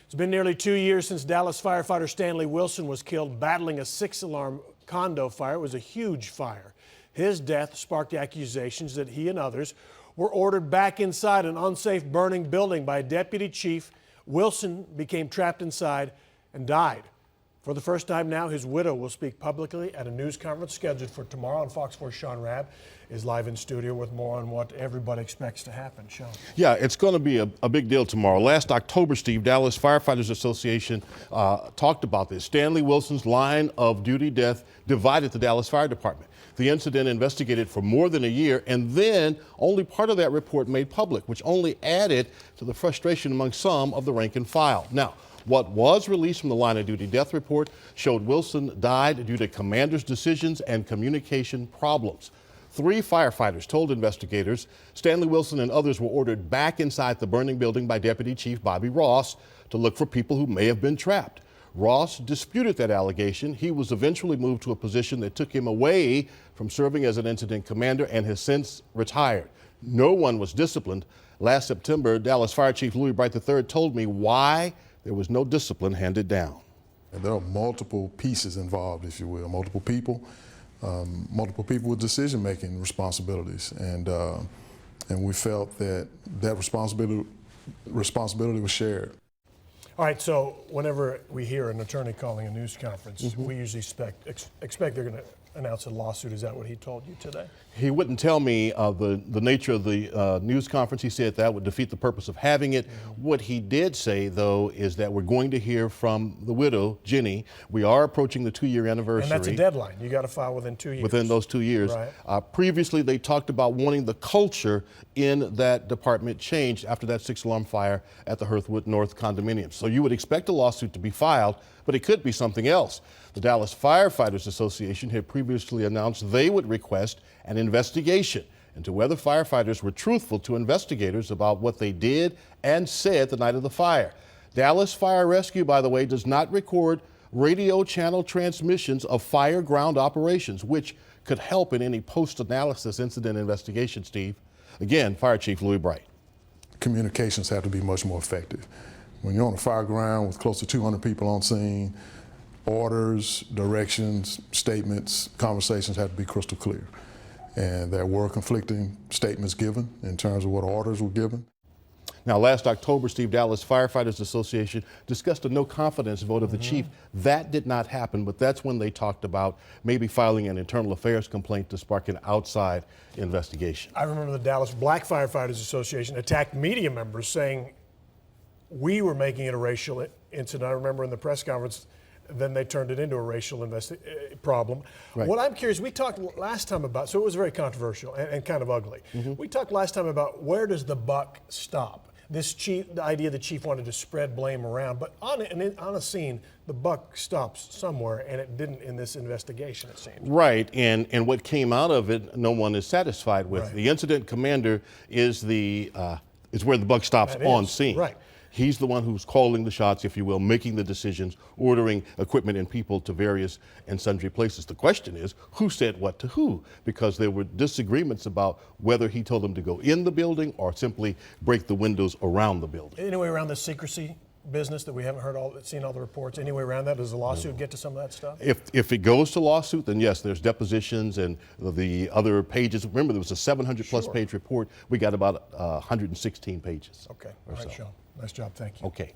It's been nearly 2 years since Dallas firefighter Stanley Wilson was killed battling a 6-alarm condo fire. It was a huge fire. His death sparked accusations that he and others were ordered back inside an unsafe burning building by a deputy chief. Wilson became trapped inside and died. For the first time now, his widow will speak publicly at a news conference scheduled for tomorrow on Fox 4's Sean Rabb is live in studio with more on what everybody expects to happen. Sean. Yeah, it's going to be a big deal tomorrow. Last October, Steve, Dallas Firefighters Association talked about this. Stanley Wilson's line of duty death divided the Dallas Fire Department. The incident investigated for more than a year, and then only part of that report made public, which only added to the frustration among some of the rank and file. Now, what was released from the line of duty death report showed Wilson died due to commander's decisions and communication problems. 3 firefighters told investigators Stanley Wilson and others were ordered back inside the burning building by Deputy Chief Bobby Ross to look for people who may have been trapped. Ross disputed that allegation. He was eventually moved to a position that took him away from serving as an incident commander and has since retired. No one was disciplined. Last September, Dallas Fire Chief Louis Bright III told me why there was no discipline handed down. And there are multiple pieces involved, if you will, multiple people with decision-making responsibilities, and we felt that responsibility was shared. All right, so whenever we hear an attorney calling a news conference, we usually expect they're going to announce a lawsuit. Is that what he told you today? He wouldn't tell me the nature of the news conference. He said that would defeat the purpose of having it. What he did say, though, is that we're going to hear from the widow, Jenny. We are approaching the 2-year anniversary. And that's a deadline. You got to file within 2 years. Within those 2 years. Right. Previously, they talked about wanting the culture in that department changed after that 6-alarm fire at the Hearthwood North condominium. So you would expect a lawsuit to be filed, but it could be something else. The Dallas Firefighters Association had previously announced they would request an investigation into whether firefighters were truthful to investigators about what they did and said the night of the fire. Dallas Fire Rescue, by the way, does not record radio channel transmissions of fire ground operations, which could help in any post-analysis incident investigation, Steve. Again, Fire Chief Louis Bright. Communications have to be much more effective. When you're on a fire ground with close to 200 people on scene, orders, directions, statements, conversations have to be crystal clear. And there were conflicting statements given in terms of what orders were given. Now, last October, Steve, Dallas Firefighters Association discussed a no confidence vote of the chief. That did not happen, but that's when they talked about maybe filing an internal affairs complaint to spark an outside investigation. I remember the Dallas Black Firefighters Association attacked media members saying we were making it a racial incident. I remember in the press conference, then they turned it into a racial problem. Right. What I'm curious, we talked last time about, so it was very controversial and kind of ugly. We talked last time about where does the buck stop? The idea the chief wanted to spread blame around, but on a scene, the buck stops somewhere, and it didn't in this investigation, it seems. Right, and what came out of it, no one is satisfied with. Right. The incident commander is where the buck stops on scene. Right. He's the one who's calling the shots, if you will, making the decisions, ordering equipment and people to various and sundry places. The question is, who said what to who? Because there were disagreements about whether he told them to go in the building or simply break the windows around the building. Any way around the secrecy business that we haven't seen all the reports? Any way around that? Does the lawsuit get to some of that stuff? If it goes to lawsuit, then yes, there's depositions and the other pages. Remember, there was a 700-plus page report. We got about 116 pages. Okay. All right, Sean. Nice job. Thank you. Okay.